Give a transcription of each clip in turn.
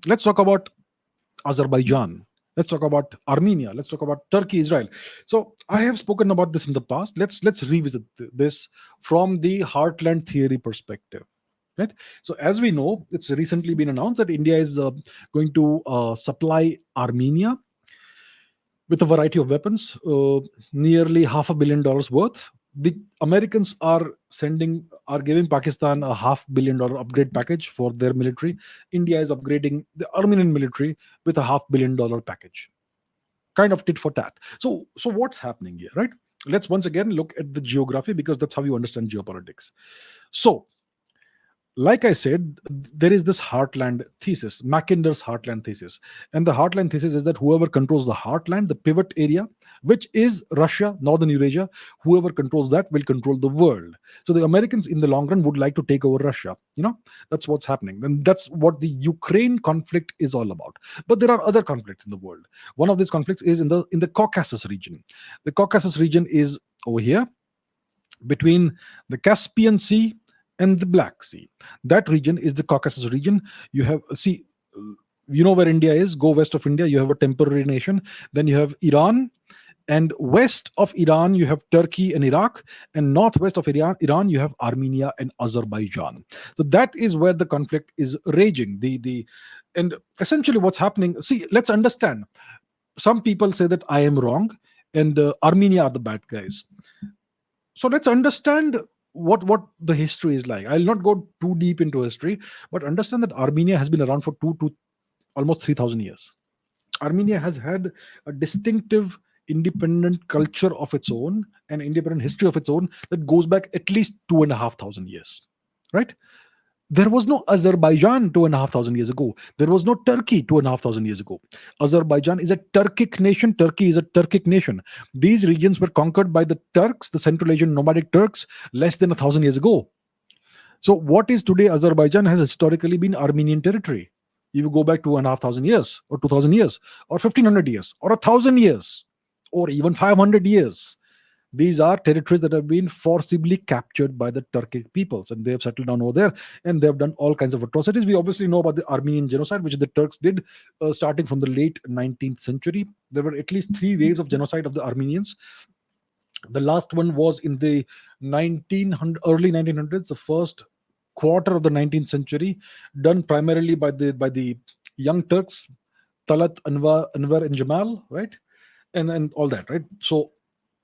Let's talk about Azerbaijan. Let's talk about Armenia. Let's talk about Turkey, Israel. So I have spoken about this in the past. Let's revisit this from the Heartland Theory perspective. Right. So as we know, it's recently been announced that India is going to supply Armenia with a variety of weapons, nearly $500 million worth. The Americans are giving Pakistan a $500 million upgrade package for their military. India is upgrading the Armenian military with a $500 million package, kind of tit for tat. So what's happening here, right? Let's once again look at the geography, because that's how you understand geopolitics. So, like I said, there is this heartland thesis, Mackinder's heartland thesis. And the heartland thesis is that whoever controls the heartland, the pivot area, which is Russia, northern Eurasia, whoever controls that will control the world. So the Americans in the long run would like to take over Russia. That's what's happening. And that's what the Ukraine conflict is all about. But there are other conflicts in the world. One of these conflicts is in the Caucasus region. The Caucasus region is over here between the Caspian Sea and the Black Sea. That region is the Caucasus region. You have, see, you know where India is. Go west of India, you have a temporary nation. Then you have Iran, and west of Iran you have Turkey and Iraq, and northwest of Iran you have Armenia and Azerbaijan. So that is where the conflict is raging. And essentially what's happening. See, let's understand. Some people say that I am wrong, and Armenia are the bad guys. So let's understand what the history is like. I'll not go too deep into history, but understand that Armenia has been around for almost 3,000 years. Armenia has had a distinctive independent culture of its own, an independent history of its own that goes back at least 2,500 years, right? There was no Azerbaijan 2,500 years ago. There was no Turkey 2,500 years ago. Azerbaijan is a Turkic nation. Turkey is a Turkic nation. These regions were conquered by the Turks, the Central Asian nomadic Turks, less than 1,000 years ago. So what is today Azerbaijan has historically been Armenian territory. You go back 2,500 years, or 2,000 years, or 1,500 years, or 1,000 years, or even 500 years. These are territories that have been forcibly captured by the Turkic peoples, and they have settled down over there, and they have done all kinds of atrocities. We obviously know about the Armenian genocide, which the Turks did starting from the late 19th century. There were at least 3 waves of genocide of the Armenians. The last one was in the early 1900s, the first quarter of the 19th century, done primarily by the young Turks, Talat, Anwar, and Jamal, right? And all that, right? So,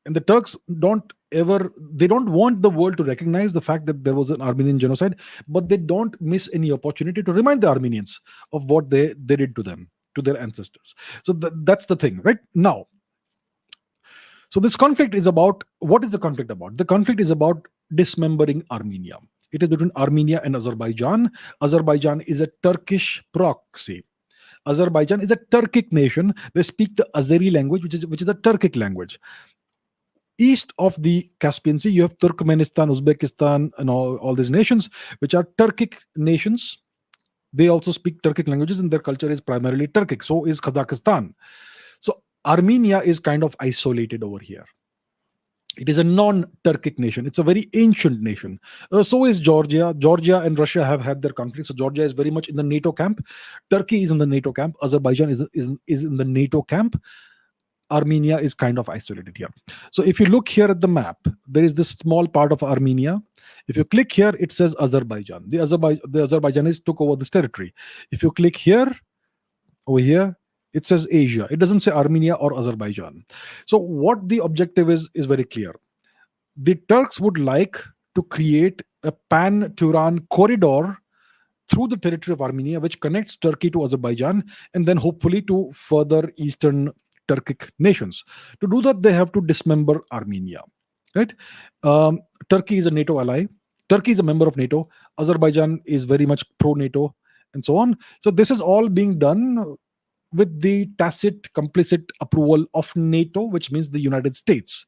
and the Turks don't want the world to recognize the fact that there was an Armenian genocide, but they don't miss any opportunity to remind the Armenians of what they did to them, to their ancestors. So that's the thing, right? Now, so this conflict is about, what is the conflict about? The conflict is about dismembering Armenia. It is between Armenia and Azerbaijan. Azerbaijan is a Turkish proxy. Azerbaijan is a Turkic nation. They speak the Azeri language, which is a Turkic language. East of the Caspian Sea, you have Turkmenistan, Uzbekistan, and all these nations, which are Turkic nations. They also speak Turkic languages, and their culture is primarily Turkic. So is Kazakhstan. So Armenia is kind of isolated over here. It is a non-Turkic nation. It's a very ancient nation. So is Georgia. Georgia and Russia have had their conflict. So Georgia is very much in the NATO camp. Turkey is in the NATO camp. Azerbaijan is in the NATO camp. Armenia is kind of isolated here. So if you look here at the map, there is this small part of Armenia. If you click here, it says Azerbaijan. The Azerbaijanis took over this territory. If you click here, over here, it says Asia. It doesn't say Armenia or Azerbaijan. So what the objective is very clear. The Turks would like to create a pan-Turan corridor through the territory of Armenia, which connects Turkey to Azerbaijan, and then hopefully to further eastern Turkic nations. To do that, they have to dismember Armenia, right? Turkey is a NATO ally. Turkey is a member of NATO. Azerbaijan is very much pro-NATO, and so on. So this is all being done with the tacit, complicit approval of NATO, which means the United States.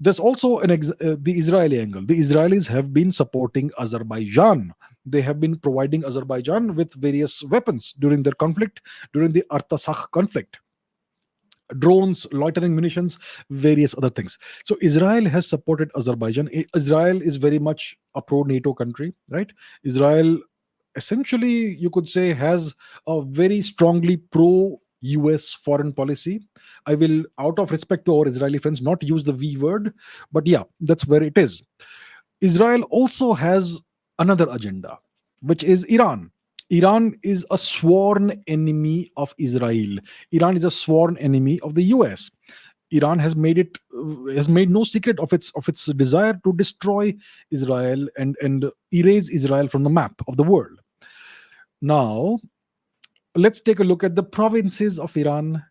There's also the Israeli angle. The Israelis have been supporting Azerbaijan. They have been providing Azerbaijan with various weapons during their conflict, during the Artsakh conflict. Drones, loitering munitions, various other things. So Israel has supported Azerbaijan. Israel is very much a pro-NATO country, right? Israel essentially, you could say, has a very strongly pro US foreign policy. I will, out of respect to our Israeli friends, not use the V word, but yeah, that's where it is. Israel also has another agenda, which is Iran. Iran is a sworn enemy of Israel. Iran is a sworn enemy of the US. Iran has made no secret of its desire to destroy Israel and erase Israel from the map of the world. Now, let's take a look at the provinces of Iran.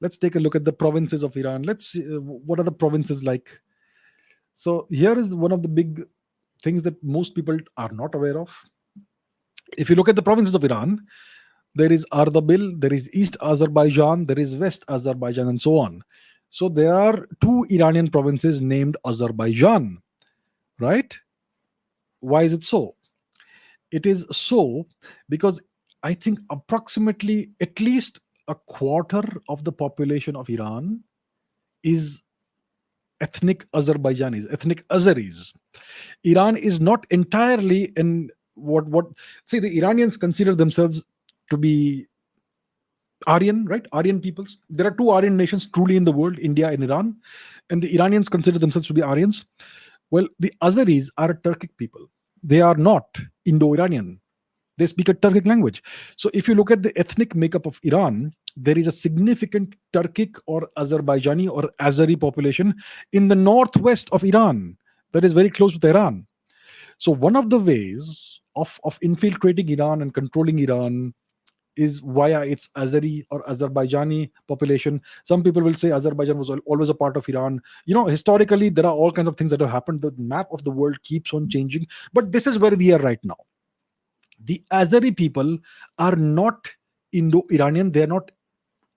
Let's take a look at the provinces of Iran. Let's see, what are the provinces like? So here is one of the big things that most people are not aware of. If you look at the provinces of Iran, there is Ardabil, there is East Azerbaijan, there is West Azerbaijan, and so on. So there are two Iranian provinces named Azerbaijan, right? Why is it so? It is so because I think approximately at least a quarter of the population of Iran is ethnic Azerbaijanis, ethnic Azeris. Iran is not entirely in what see the Iranians consider themselves to be Aryan, right? Aryan peoples. There are two Aryan nations truly in the world, India and Iran, and the Iranians consider themselves to be Aryans. Well, the Azeris are a Turkic people. They are not Indo-Iranian. They speak a Turkic language. So if you look at the ethnic makeup of Iran, there is a significant Turkic or Azerbaijani or Azeri population in the northwest of Iran that is very close to Tehran. So one of the ways of infiltrating Iran and controlling Iran is via its Azeri or Azerbaijani population. Some people will say Azerbaijan was always a part of Iran. Historically, there are all kinds of things that have happened. The map of the world keeps on changing. But this is where we are right now. The Azeri people are not Indo-Iranian. They are not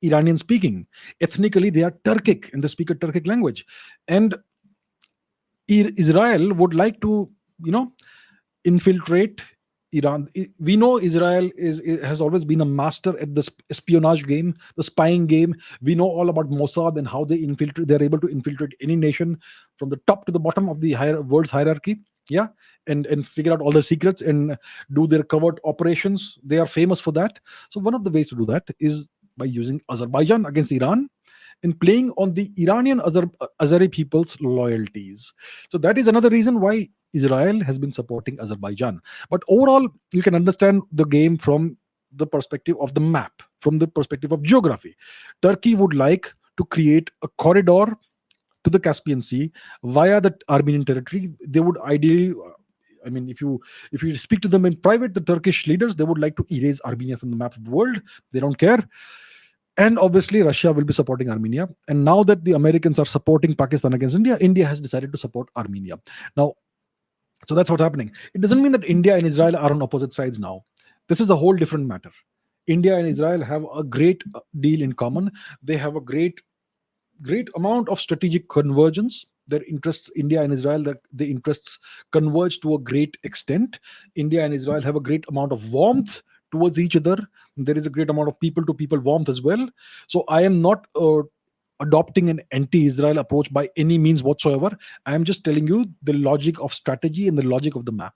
Iranian speaking. Ethnically, they are Turkic and they speak a Turkic language. And Israel would like to, infiltrate Iran. We know Israel has always been a master at the espionage game, the spying game. We know all about Mossad and how they infiltrate. They're able to infiltrate any nation from the top to the bottom of the world's hierarchy. Yeah, and figure out all the secrets and do their covert operations. They are famous for that. So one of the ways to do that is by using Azerbaijan against Iran and playing on the Iranian Azeri people's loyalties. So that is another reason why Israel has been supporting Azerbaijan. But overall, you can understand the game from the perspective of the map, from the perspective of geography. Turkey would like to create a corridor to the Caspian Sea via the Armenian territory. They would ideally, if you speak to them in private, the Turkish leaders, they would like to erase Armenia from the map of the world. They don't care. And obviously, Russia will be supporting Armenia. And now that the Americans are supporting Pakistan against India, India has decided to support Armenia. Now, so that's what's happening. It doesn't mean that India and Israel are on opposite sides now. This is a whole different matter. India and Israel have a great deal in common. They have a great amount of strategic convergence. Their interests, India and Israel, the interests converge to a great extent. India and Israel have a great amount of warmth towards each other. There is a great amount of people to people warmth as well. So I am not adopting an anti-Israel approach by any means whatsoever. I am just telling you the logic of strategy and the logic of the map,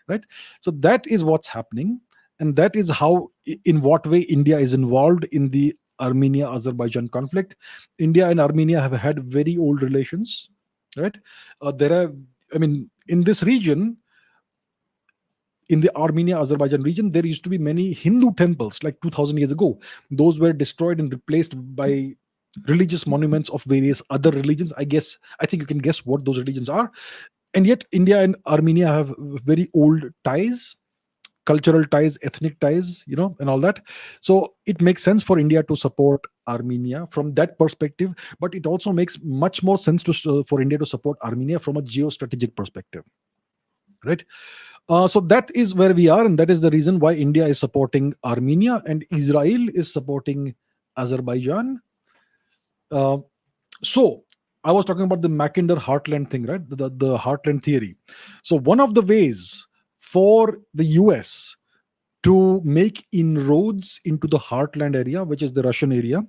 right? So that is what's happening, and that is how, in what way India is involved in the Armenia-Azerbaijan conflict. India and Armenia have had very old relations, right? In this region, in the Armenia-Azerbaijan region, there used to be many Hindu temples like 2000 years ago. Those were destroyed and replaced by religious monuments of various other religions. I think you can guess what those religions are. And yet India and Armenia have very old ties, cultural ties, ethnic ties, and all that. So it makes sense for India to support Armenia from that perspective, but it also makes much more sense for India to support Armenia from a geostrategic perspective, right? So that is where we are, and that is the reason why India is supporting Armenia and Israel is supporting Azerbaijan. So I was talking about the Mackinder Heartland thing, right? The Heartland theory. So one of the ways for the US to make inroads into the Heartland area, which is the Russian area,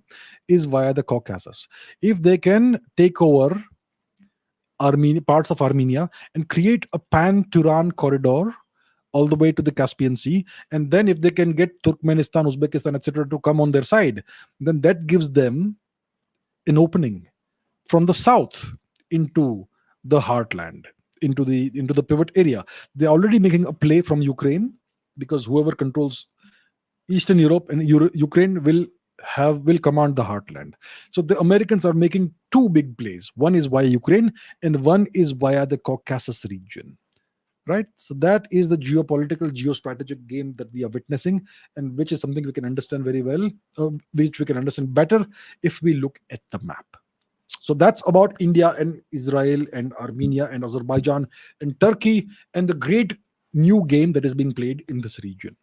is via the Caucasus. If they can take over parts of Armenia and create a pan-Turan corridor all the way to the Caspian Sea. And then if they can get Turkmenistan, Uzbekistan, etc., to come on their side, then that gives them an opening from the south into the heartland, into the pivot area. They're already making a play from Ukraine, because whoever controls Eastern Europe and Ukraine will command the heartland. So the Americans are making two big plays. One is via Ukraine, and one is via the Caucasus region. Right. So that is the geopolitical, geostrategic game that we are witnessing, and which is something we can understand very well, which we can understand better if we look at the map. So that's about India and Israel and Armenia and Azerbaijan and Turkey, and the great new game that is being played in this region.